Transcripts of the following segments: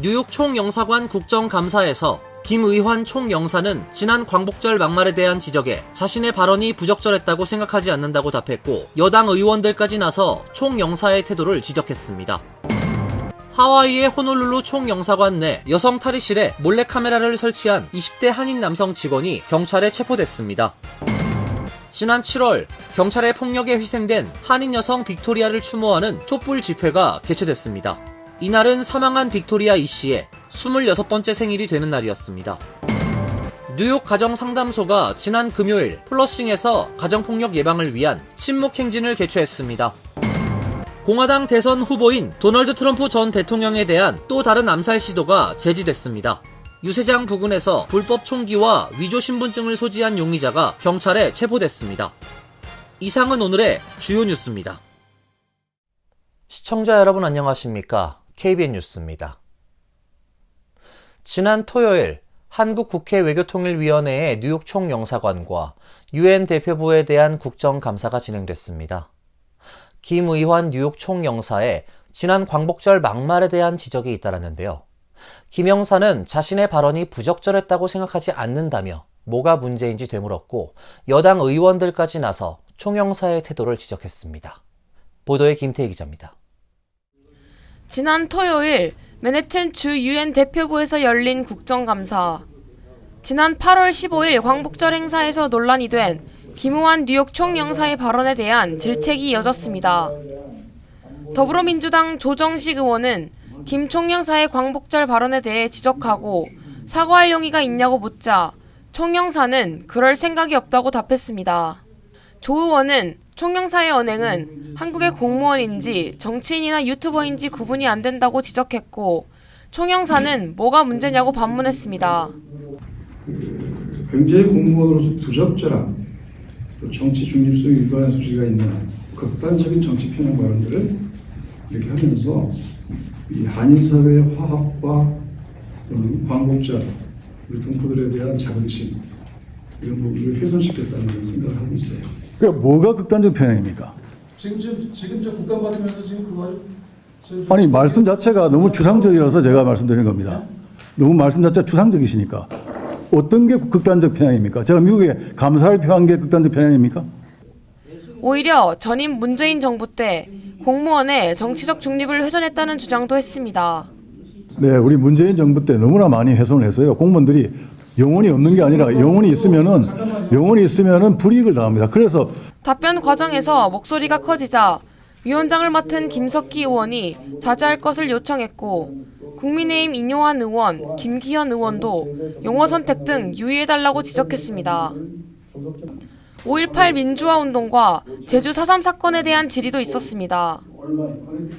뉴욕 총영사관 국정감사에서 김의환 총영사는 지난 광복절 막말에 대한 지적에 자신의 발언이 부적절했다고 생각하지 않는다고 답했고, 여당 의원들까지 나서 총영사의 태도를 지적했습니다. 하와이의 호놀룰루 총영사관 내 여성 탈의실에 몰래카메라를 설치한 20대 한인 남성 직원이 경찰에 체포됐습니다. 지난 7월 경찰의 폭력에 희생된 한인 여성 빅토리아를 추모하는 촛불 집회가 개최됐습니다. 이날은 사망한 빅토리아 이 씨의 26번째 생일이 되는 날이었습니다. 뉴욕 가정상담소가 지난 금요일 플러싱에서 가정폭력 예방을 위한 친목 행진을 개최했습니다. 공화당 대선 후보인 도널드 트럼프 전 대통령에 대한 또 다른 암살 시도가 제지됐습니다. 유세장 부근에서 불법 총기와 위조 신분증을 소지한 용의자가 경찰에 체포됐습니다. 이상은 오늘의 주요 뉴스입니다. 시청자 여러분 안녕하십니까? KBN 뉴스입니다. 지난 토요일 한국국회 외교통일위원회의 뉴욕 총영사관과 UN 대표부에 대한 국정감사가 진행됐습니다. 김의환 뉴욕 총영사의 지난 광복절 막말에 대한 지적이 잇따랐는데요. 김 영사는 자신의 발언이 부적절했다고 생각하지 않는다며 뭐가 문제인지 되물었고, 여당 의원들까지 나서 총영사의 태도를 지적했습니다. 보도에 김태희 기자입니다. 지난 토요일 맨해튼 주 UN 대표부에서 열린 국정감사. 지난 8월 15일 광복절 행사에서 논란이 된 김의환 뉴욕 총영사의 발언에 대한 질책이 이어졌습니다. 더불어민주당 조정식 의원은 김 총영사의 광복절 발언에 대해 지적하고 사과할 용의가 있냐고 묻자 총영사는 그럴 생각이 없다고 답했습니다. 조 의원은 총영사의 언행은 한국의 공무원인지 정치인이나 유튜버인지 구분이 안 된다고 지적했고, 총영사는 뭐가 문제냐고 반문했습니다. 굉장히 공무원으로서 부적절한 정치 중립성 위반의 소지가 있는 극단적인 정치 편향 발언들을 이렇게 하면서 이 한인 사회의 화합과 광복절 우리 동포들에 대한 자긍심 이런 부분을 훼손시켰다는 생각을 하고 있어요. 그러니까 뭐가 극단적 편향입니까? 지금 저 국감 받으면서 지금 그걸 아니 말씀 자체가 너무 추상적이라서 제가 말씀드리는 겁니다. 너무 말씀 자체가 추상적이시니까 어떤 게 극단적 편향입니까? 제가 미국에 감사를 표한 게 극단적 편향입니까? 오히려 전임 문재인 정부 때 공무원의 정치적 중립을 훼손했다는 주장도 했습니다. 네, 우리 문재인 정부 때 너무나 많이 훼손을 했어요. 공무원들이 영혼이 없는 게 아니라 영혼이 있으면은 불이익을 당합니다. 그래서 답변 과정에서 목소리가 커지자 위원장을 맡은 김석기 의원이 자제할 것을 요청했고, 국민의힘 인용환 의원, 김기현 의원도 용어 선택 등 유의해달라고 지적했습니다. 5.18 민주화 운동과 제주 4.3 사건에 대한 질의도 있었습니다.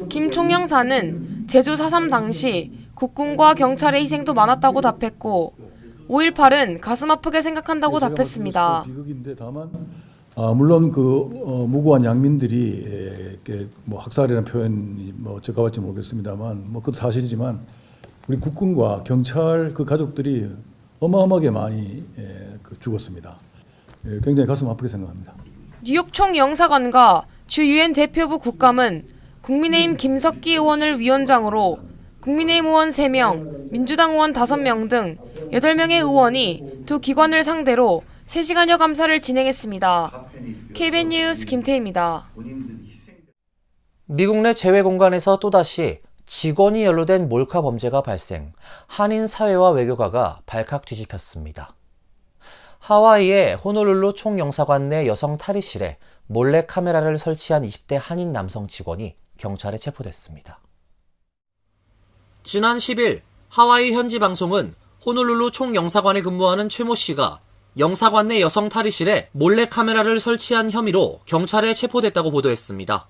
김 총영사는 제주 4.3 당시 국군과 경찰의 희생도 많았다고 답했고, 5.18은 가슴 아프게 생각한다고 답했습니다. 비극인데 다만 물론 무고한 양민들이 뭐 학살이라는 표현이 뭐 적합할지 모르겠습니다만 뭐 그것도 사실이지만 우리 국군과 경찰 그 가족들이 어마어마하게 많이 죽었습니다. 굉장히 가슴 아프게 생각합니다. 뉴욕 총영사관과 주 UN 대표부 국감은 국민의힘 김석기 의원을 위원장으로 국민의힘 의원 3명, 민주당 의원 5명 등 8명의 의원이 두 기관을 상대로 3시간여 감사를 진행했습니다. KBN 뉴스 김태희입니다. 미국 내 재외 공간에서 또다시 직원이 연루된 몰카 범죄가 발생, 한인 사회와 외교가가 발칵 뒤집혔습니다. 하와이의 호놀룰루 총영사관 내 여성 탈의실에 몰래 카메라를 설치한 20대 한인 남성 직원이 경찰에 체포됐습니다. 지난 10일 하와이 현지 방송은 호놀룰루 총영사관에 근무하는 최모 씨가 영사관 내 여성 탈의실에 몰래 카메라를 설치한 혐의로 경찰에 체포됐다고 보도했습니다.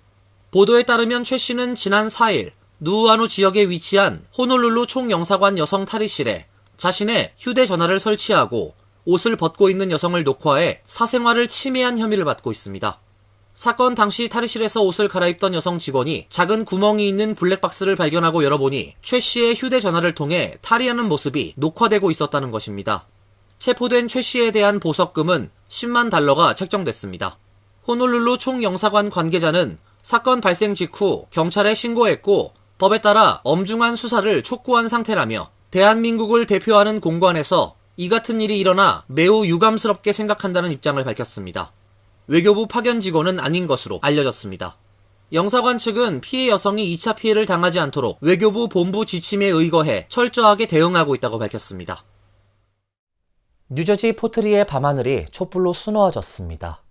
보도에 따르면 최 씨는 지난 4일 누우아누 지역에 위치한 호놀룰루 총영사관 여성 탈의실에 자신의 휴대전화를 설치하고 옷을 벗고 있는 여성을 녹화해 사생활을 침해한 혐의를 받고 있습니다. 사건 당시 탈의실에서 옷을 갈아입던 여성 직원이 작은 구멍이 있는 블랙박스를 발견하고 열어보니 최 씨의 휴대전화를 통해 탈의하는 모습이 녹화되고 있었다는 것입니다. 체포된 최 씨에 대한 보석금은 $100,000가 책정됐습니다. 호놀룰루 총영사관 관계자는 사건 발생 직후 경찰에 신고했고 법에 따라 엄중한 수사를 촉구한 상태라며 대한민국을 대표하는 공관에서 이 같은 일이 일어나 매우 유감스럽게 생각한다는 입장을 밝혔습니다. 외교부 파견 직원은 아닌 것으로 알려졌습니다. 영사관 측은 피해 여성이 2차 피해를 당하지 않도록 외교부 본부 지침에 의거해 철저하게 대응하고 있다고 밝혔습니다. 뉴저지 포트리의 밤하늘이 촛불로 수놓아졌습니다.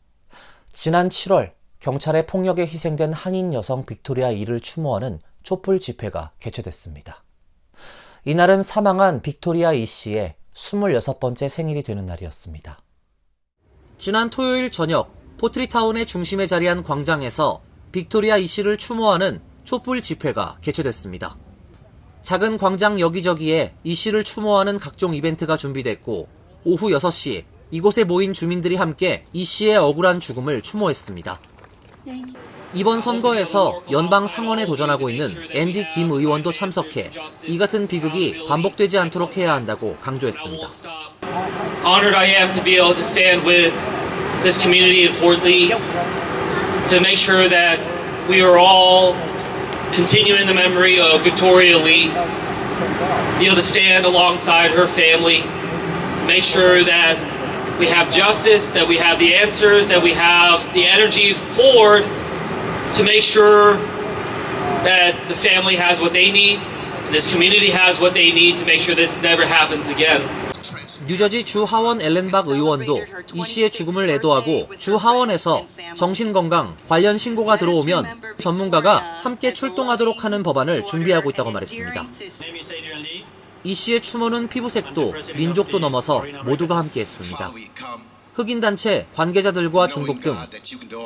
지난 7월 경찰의 폭력에 희생된 한인 여성 빅토리아 이를 추모하는 촛불 집회가 개최됐습니다. 이날은 사망한 빅토리아 이 씨의 26번째 생일이 되는 날이었습니다. 지난 토요일 저녁 포트리타운의 중심에 자리한 광장에서 빅토리아 이 씨를 추모하는 촛불 집회가 개최됐습니다. 작은 광장 여기저기에 이 씨를 추모하는 각종 이벤트가 준비됐고 오후 6시 이곳에 모인 주민들이 함께 이 씨의 억울한 죽음을 추모했습니다. 이번 선거에서 연방 상원에 도전하고 있는 앤디 김 의원도 참석해 이 같은 비극이 반복되지 않도록 해야 한다고 강조했습니다. Honored I am to be able to stand with this community in Fort Lee to make sure that we are all continuing the memory of Victoria Lee, be able to stand alongside her family, make sure that we have justice, that we have the answers, that we have the energy forward to make sure that the family has what they need, and this community has what they need to make sure this never happens again. 뉴저지 주 하원 엘렌박 의원도 이 씨의 죽음을 애도하고 주 하원에서 정신건강 관련 신고가 들어오면 전문가가 함께 출동하도록 하는 법안을 준비하고 있다고 말했습니다. 이 씨의 추모는 피부색도 민족도 넘어서 모두가 함께했습니다. 흑인단체, 관계자들과 중국 등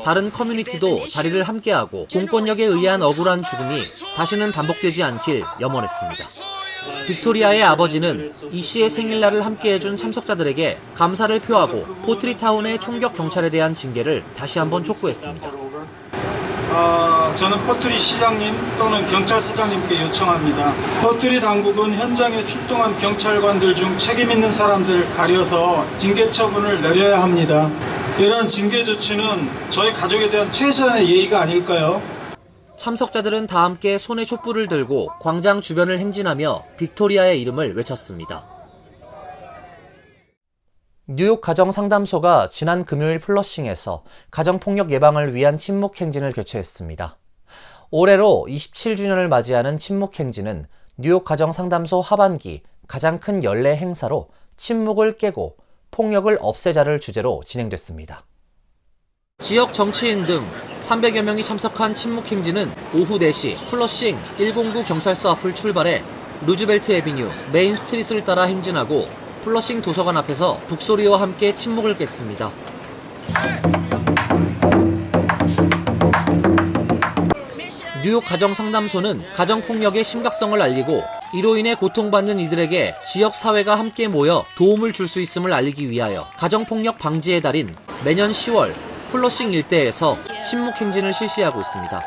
다른 커뮤니티도 자리를 함께하고 공권력에 의한 억울한 죽음이 다시는 반복되지 않길 염원했습니다. 빅토리아의 아버지는 이 씨의 생일날을 함께해준 참석자들에게 감사를 표하고 포트리타운의 총격 경찰에 대한 징계를 다시 한번 촉구했습니다. 저는 포트리 시장님 또는 경찰서장님께 요청합니다. 포트리 당국은 현장에 출동한 경찰관들 중 책임 있는 사람들 가려서 징계 처분을 내려야 합니다. 이러한 징계 조치는 저희 가족에 대한 최소한의 예의가 아닐까요? 참석자들은 다 함께 손에 촛불을 들고 광장 주변을 행진하며 빅토리아의 이름을 외쳤습니다. 뉴욕 가정상담소가 지난 금요일 플러싱에서 가정폭력 예방을 위한 침묵행진을 개최했습니다. 올해로 27주년을 맞이하는 침묵행진은 뉴욕 가정상담소 하반기 가장 큰 연례 행사로 침묵을 깨고 폭력을 없애자를 주제로 진행됐습니다. 지역 정치인 등 300여 명이 참석한 침묵행진은 오후 4시 플러싱 109 경찰서 앞을 출발해 루즈벨트 애비뉴 메인 스트리트를 따라 행진하고 플러싱 도서관 앞에서 북소리와 함께 침묵을 깼습니다. 뉴욕 가정상담소는 가정폭력의 심각성을 알리고 이로 인해 고통받는 이들에게 지역 사회가 함께 모여 도움을 줄 수 있음을 알리기 위하여 가정폭력 방지의 달인 매년 10월 플러싱 일대에서 침묵행진을 실시하고 있습니다.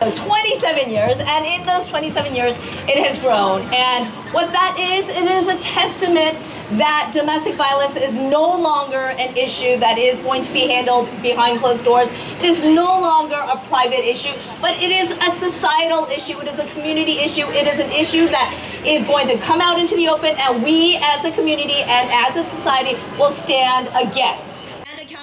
27 years, and in those 27 years, it has grown. And what that is, it is a testament that domestic violence is no longer an issue that is going to be handled behind closed doors. It is no longer a private issue, but it is a societal issue. It is a community issue. It is an issue that is going to come out into the open, and we as a community and as a society will stand against.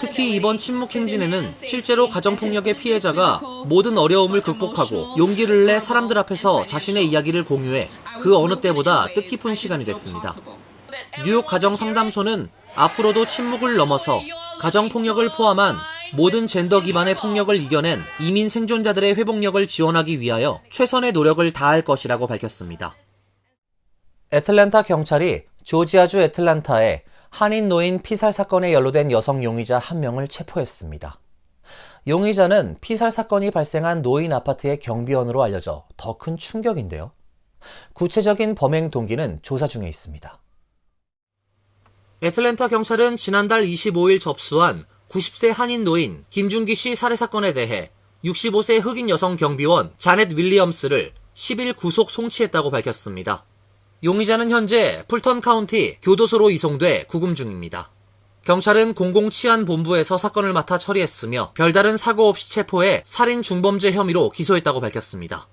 특히 이번 침묵행진에는 실제로 가정폭력의 피해자가 모든 어려움을 극복하고 용기를 내 사람들 앞에서 자신의 이야기를 공유해 그 어느 때보다 뜻깊은 시간이 됐습니다. 뉴욕 가정상담소는 앞으로도 침묵을 넘어서 가정폭력을 포함한 모든 젠더 기반의 폭력을 이겨낸 이민 생존자들의 회복력을 지원하기 위하여 최선의 노력을 다할 것이라고 밝혔습니다. 애틀랜타 경찰이 조지아주 애틀랜타에 한인 노인 피살 사건에 연루된 여성 용의자 한 명을 체포했습니다. 용의자는 피살 사건이 발생한 노인 아파트의 경비원으로 알려져 더 큰 충격인데요. 구체적인 범행 동기는 조사 중에 있습니다. 애틀랜타 경찰은 지난달 25일 접수한 90세 한인 노인 김준기 씨 살해 사건에 대해 65세 흑인 여성 경비원 자넷 윌리엄스를 10일 구속 송치했다고 밝혔습니다. 용의자는 현재 풀턴 카운티 교도소로 이송돼 구금 중입니다. 경찰은 공공치안본부에서 사건을 맡아 처리했으며 별다른 사고 없이 체포해 살인 중범죄 혐의로 기소했다고 밝혔습니다.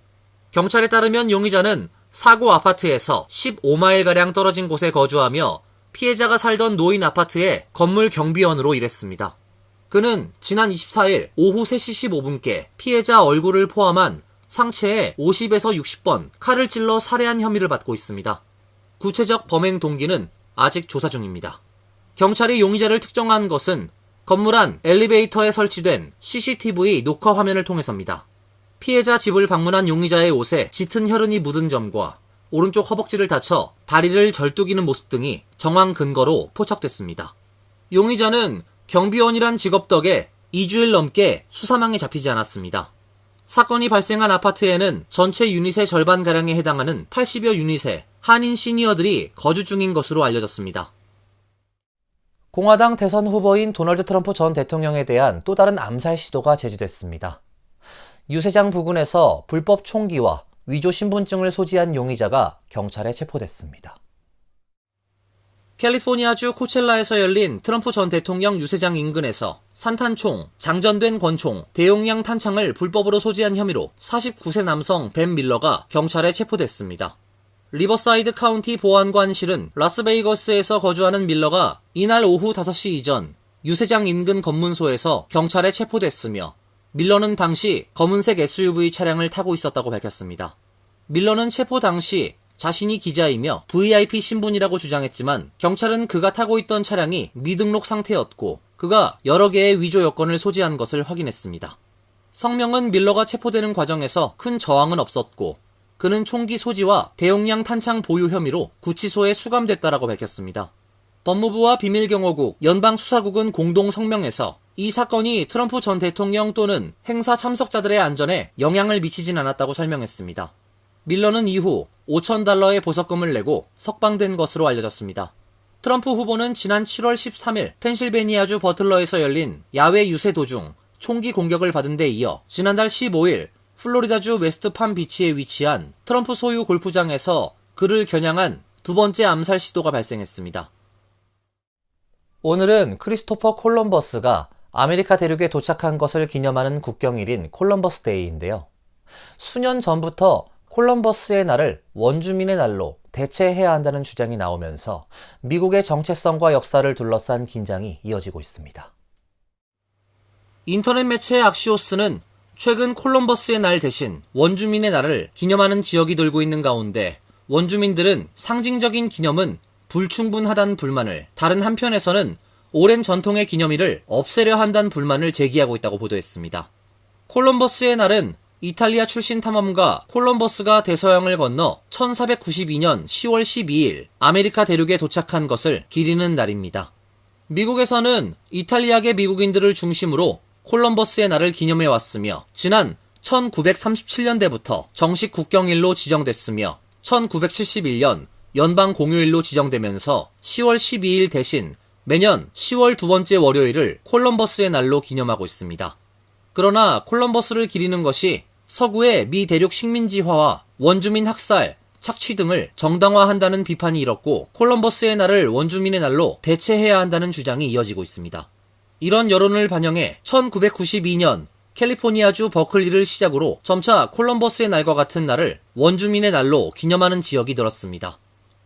경찰에 따르면 용의자는 사고 아파트에서 15마일가량 떨어진 곳에 거주하며 피해자가 살던 노인 아파트의 건물 경비원으로 일했습니다. 그는 지난 24일 오후 3시 15분께 피해자 얼굴을 포함한 상체에 50에서 60번 칼을 찔러 살해한 혐의를 받고 있습니다. 구체적 범행 동기는 아직 조사 중입니다. 경찰이 용의자를 특정한 것은 건물 안 엘리베이터에 설치된 CCTV 녹화 화면을 통해서입니다. 피해자 집을 방문한 용의자의 옷에 짙은 혈흔이 묻은 점과 오른쪽 허벅지를 다쳐 다리를 절뚝이는 모습 등이 정황 근거로 포착됐습니다. 용의자는 경비원이란 직업 덕에 2주일 넘게 수사망에 잡히지 않았습니다. 사건이 발생한 아파트에는 전체 유닛의 절반가량에 해당하는 80여 유닛의 한인 시니어들이 거주 중인 것으로 알려졌습니다. 공화당 대선 후보인 도널드 트럼프 전 대통령에 대한 또 다른 암살 시도가 제기됐습니다. 유세장 부근에서 불법 총기와 위조 신분증을 소지한 용의자가 경찰에 체포됐습니다. 캘리포니아주 코첼라에서 열린 트럼프 전 대통령 유세장 인근에서 산탄총, 장전된 권총, 대용량 탄창을 불법으로 소지한 혐의로 49세 남성 벤 밀러가 경찰에 체포됐습니다. 리버사이드 카운티 보안관실은 라스베이거스에서 거주하는 밀러가 이날 오후 5시 이전 유세장 인근 검문소에서 경찰에 체포됐으며 밀러는 당시 검은색 SUV 차량을 타고 있었다고 밝혔습니다. 밀러는 체포 당시 자신이 기자이며 VIP 신분이라고 주장했지만 경찰은 그가 타고 있던 차량이 미등록 상태였고 그가 여러 개의 위조 여권을 소지한 것을 확인했습니다. 성명은 밀러가 체포되는 과정에서 큰 저항은 없었고 그는 총기 소지와 대용량 탄창 보유 혐의로 구치소에 수감됐다라고 밝혔습니다. 법무부와 비밀경호국, 연방수사국은 공동 성명에서 이 사건이 트럼프 전 대통령 또는 행사 참석자들의 안전에 영향을 미치진 않았다고 설명했습니다. 밀러는 이후 $5,000의 보석금을 내고 석방된 것으로 알려졌습니다. 트럼프 후보는 지난 7월 13일 펜실베니아주 버틀러에서 열린 야외 유세 도중 총기 공격을 받은 데 이어 지난달 15일 플로리다주 웨스트팜비치에 위치한 트럼프 소유 골프장에서 그를 겨냥한 두 번째 암살 시도가 발생했습니다. 오늘은 크리스토퍼 콜럼버스가 아메리카 대륙에 도착한 것을 기념하는 국경일인 콜럼버스 데이인데요. 수년 전부터 콜럼버스의 날을 원주민의 날로 대체해야 한다는 주장이 나오면서 미국의 정체성과 역사를 둘러싼 긴장이 이어지고 있습니다. 인터넷 매체 악시오스는 최근 콜럼버스의 날 대신 원주민의 날을 기념하는 지역이 늘고 있는 가운데 원주민들은 상징적인 기념은 불충분하다는 불만을, 다른 한편에서는 오랜 전통의 기념일을 없애려 한다는 불만을 제기하고 있다고 보도했습니다. 콜럼버스의 날은 이탈리아 출신 탐험가 콜럼버스가 대서양을 건너 1492년 10월 12일 아메리카 대륙에 도착한 것을 기리는 날입니다. 미국에서는 이탈리아계 미국인들을 중심으로 콜럼버스의 날을 기념해 왔으며 지난 1937년대부터 정식 국경일로 지정됐으며 1971년 연방 공휴일로 지정되면서 10월 12일 대신 매년 10월 두 번째 월요일을 콜럼버스의 날로 기념하고 있습니다. 그러나 콜럼버스를 기리는 것이 서구의 미 대륙 식민지화와 원주민 학살, 착취 등을 정당화한다는 비판이 일었고 콜럼버스의 날을 원주민의 날로 대체해야 한다는 주장이 이어지고 있습니다. 이런 여론을 반영해 1992년 캘리포니아주 버클리를 시작으로 점차 콜럼버스의 날과 같은 날을 원주민의 날로 기념하는 지역이 늘었습니다.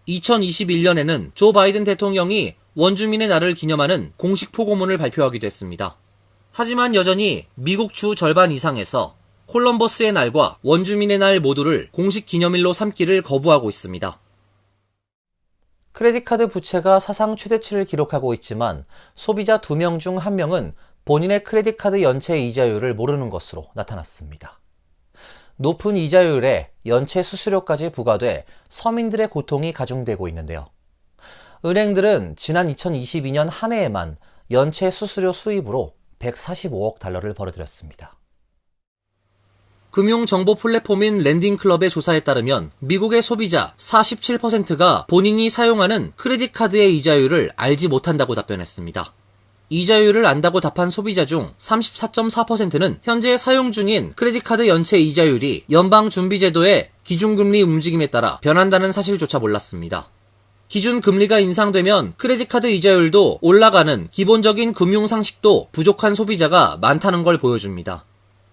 2021년에는 조 바이든 대통령이 원주민의 날을 기념하는 공식 포고문을 발표하기도 했습니다. 하지만 여전히 미국 주 절반 이상에서 콜럼버스의 날과 원주민의 날 모두를 공식 기념일로 삼기를 거부하고 있습니다. 크레딧카드 부채가 사상 최대치를 기록하고 있지만 소비자 2명 중 1명은 본인의 크레딧카드 연체 이자율을 모르는 것으로 나타났습니다. 높은 이자율에 연체 수수료까지 부과돼 서민들의 고통이 가중되고 있는데요. 은행들은 지난 2022년 한 해에만 연체 수수료 수입으로 145억 달러를 벌어들였습니다. 금융정보 플랫폼인 랜딩클럽의 조사에 따르면 미국의 소비자 47%가 본인이 사용하는 크레딧 카드의 이자율을 알지 못한다고 답변했습니다. 이자율을 안다고 답한 소비자 중 34.4%는 현재 사용 중인 크레딧 카드 연체 이자율이 연방준비제도의 기준금리 움직임에 따라 변한다는 사실조차 몰랐습니다. 기준금리가 인상되면 크레딧 카드 이자율도 올라가는 기본적인 금융상식도 부족한 소비자가 많다는 걸 보여줍니다.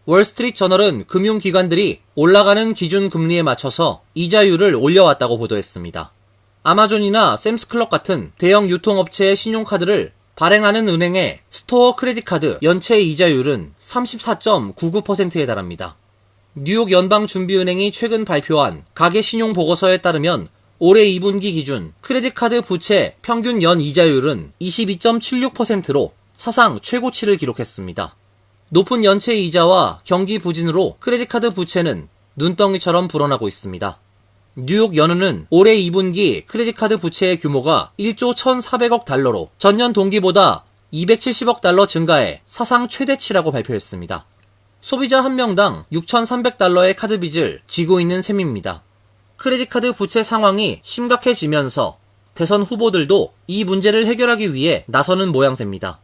월스트리트 저널은 금융기관들이 올라가는 기준 금리에 맞춰서 이자율을 올려왔다고 보도했습니다. 아마존이나 샘스클럽 같은 대형 유통업체의 신용카드를 발행하는 은행의 스토어 크레딧카드 연체 이자율은 34.99%에 달합니다. 뉴욕 연방준비은행이 최근 발표한 가계신용보고서에 따르면 올해 2분기 기준 크레딧카드 부채 평균 연 이자율은 22.76%로 사상 최고치를 기록했습니다. 높은 연체 이자와 경기 부진으로 크레딧카드 부채는 눈덩이처럼 불어나고 있습니다. 뉴욕 연은은 올해 2분기 크레딧카드 부채의 규모가 1조 1,400억 달러로 전년 동기보다 270억 달러 증가해 사상 최대치라고 발표했습니다. 소비자 한 명당 6,300달러의 카드 빚을 지고 있는 셈입니다. 크레딧카드 부채 상황이 심각해지면서 대선 후보들도 이 문제를 해결하기 위해 나서는 모양새입니다.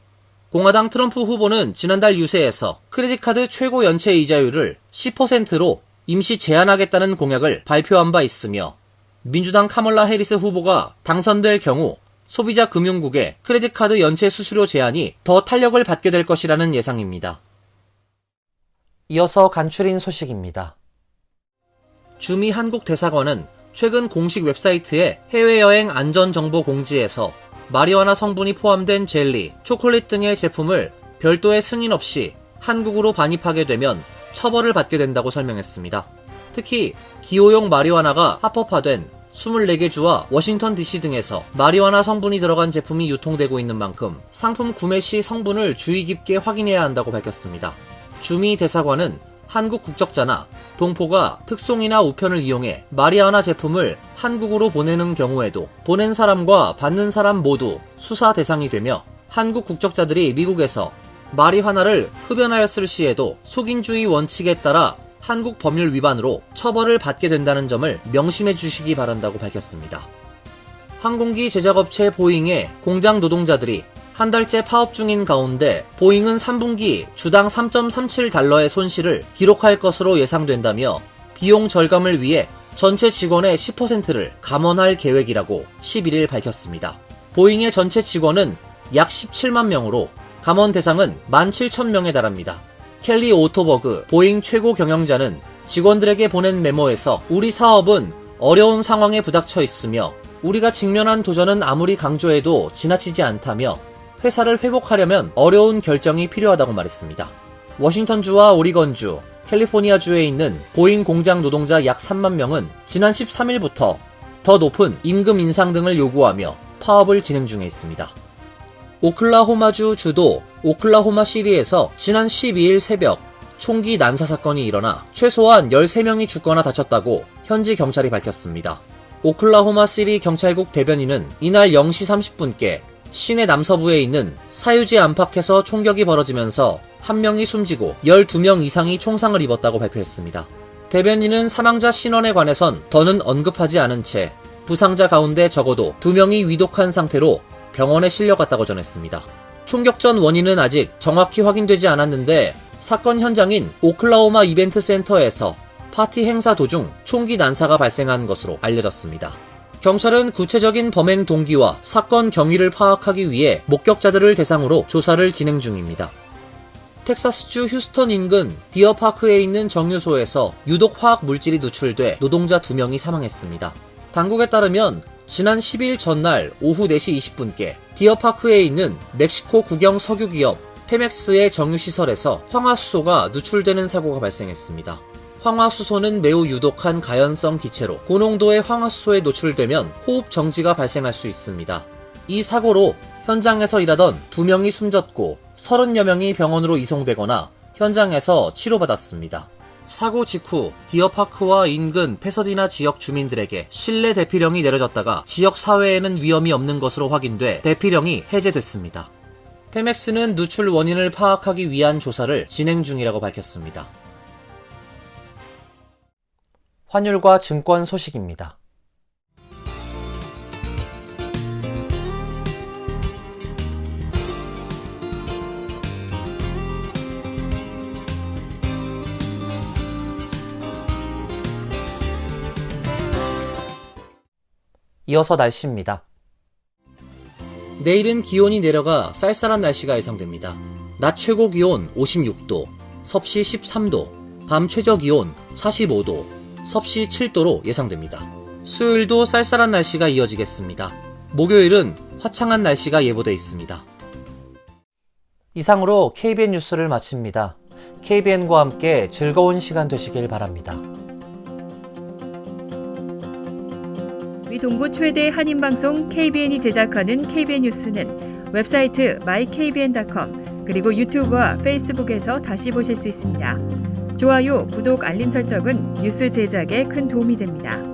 공화당 트럼프 후보는 지난달 유세에서 크레딧카드 최고 연체 이자율을 10%로 임시 제한하겠다는 공약을 발표한 바 있으며 민주당 카멀라 해리스 후보가 당선될 경우 소비자 금융국의 크레딧카드 연체 수수료 제한이 더 탄력을 받게 될 것이라는 예상입니다. 이어서 간추린 소식입니다. 주미 한국 대사관은 최근 공식 웹사이트의 해외여행 안전정보 공지에서 마리화나 성분이 포함된 젤리, 초콜릿 등의 제품을 별도의 승인 없이 한국으로 반입하게 되면 처벌을 받게 된다고 설명했습니다. 특히 기호용 마리화나가 합법화된 24개 주와 워싱턴 DC 등에서 마리화나 성분이 들어간 제품이 유통되고 있는 만큼 상품 구매 시 성분을 주의 깊게 확인해야 한다고 밝혔습니다. 주미 대사관은 한국 국적자나 동포가 특송이나 우편을 이용해 마리화나 제품을 한국으로 보내는 경우에도 보낸 사람과 받는 사람 모두 수사 대상이 되며 한국 국적자들이 미국에서 마리화나를 흡연하였을 시에도 속인주의 원칙에 따라 한국 법률 위반으로 처벌을 받게 된다는 점을 명심해 주시기 바란다고 밝혔습니다. 항공기 제작업체 보잉의 공장 노동자들이 한 달째 파업 중인 가운데 보잉은 3분기 주당 3.37달러의 손실을 기록할 것으로 예상된다며 비용 절감을 위해 전체 직원의 10%를 감원할 계획이라고 11일 밝혔습니다. 보잉의 전체 직원은 약 17만 명으로 감원 대상은 17,000명에 달합니다. 켈리 오토버그 보잉 최고 경영자는 직원들에게 보낸 메모에서 우리 사업은 어려운 상황에 부닥쳐 있으며 우리가 직면한 도전은 아무리 강조해도 지나치지 않다며 회사를 회복하려면 어려운 결정이 필요하다고 말했습니다. 워싱턴주와 오리건주, 캘리포니아주에 있는 보잉 공장 노동자 약 3만 명은 지난 13일부터 더 높은 임금 인상 등을 요구하며 파업을 진행 중에 있습니다. 오클라호마주 주도 오클라호마 시리에서 지난 12일 새벽 총기 난사 사건이 일어나 최소한 13명이 죽거나 다쳤다고 현지 경찰이 밝혔습니다. 오클라호마 시리 경찰국 대변인은 이날 0시 30분께 시내 남서부에 있는 사유지 안팎에서 총격이 벌어지면서 1명이 숨지고 12명 이상이 총상을 입었다고 발표했습니다. 대변인은 사망자 신원에 관해선 더는 언급하지 않은 채 부상자 가운데 적어도 2명이 위독한 상태로 병원에 실려갔다고 전했습니다. 총격 전 원인은 아직 정확히 확인되지 않았는데 사건 현장인 오클라호마 이벤트 센터에서 파티 행사 도중 총기 난사가 발생한 것으로 알려졌습니다. 경찰은 구체적인 범행 동기와 사건 경위를 파악하기 위해 목격자들을 대상으로 조사를 진행 중입니다. 텍사스주 휴스턴 인근 디어파크에 있는 정유소에서 유독 화학 물질이 누출돼 노동자 2명이 사망했습니다. 당국에 따르면 지난 10일 전날 오후 4시 20분께 디어파크에 있는 멕시코 국영 석유기업 페맥스의 정유시설에서 황화수소가 누출되는 사고가 발생했습니다. 황화수소는 매우 유독한 가연성 기체로 고농도의 황화수소에 노출되면 호흡 정지가 발생할 수 있습니다. 이 사고로 현장에서 일하던 2명이 숨졌고 30여 명이 병원으로 이송되거나 현장에서 치료받았습니다. 사고 직후 디어파크와 인근 페서디나 지역 주민들에게 실내 대피령이 내려졌다가 지역 사회에는 위험이 없는 것으로 확인돼 대피령이 해제됐습니다. 페맥스는 누출 원인을 파악하기 위한 조사를 진행 중이라고 밝혔습니다. 환율과 증권 소식입니다. 이어서 날씨입니다. 내일은 기온이 내려가 쌀쌀한 날씨가 예상됩니다. 낮 최고 기온 56도, 섭씨 13도, 밤 최저기온 45도, 섭씨 7도로 예상됩니다. 수요일도 쌀쌀한 날씨가 이어지겠습니다. 목요일은 화창한 날씨가 예보돼 있습니다. 이상으로 KBN 뉴스를 마칩니다. KBN과 함께 즐거운 시간 되시길 바랍니다. 미 동부 최대 한인방송 KBN이 제작하는 KBN 뉴스는 웹사이트 mykbn.com 그리고 유튜브와 페이스북에서 다시 보실 수 있습니다. 좋아요, 구독, 알림 설정은 뉴스 제작에 큰 도움이 됩니다.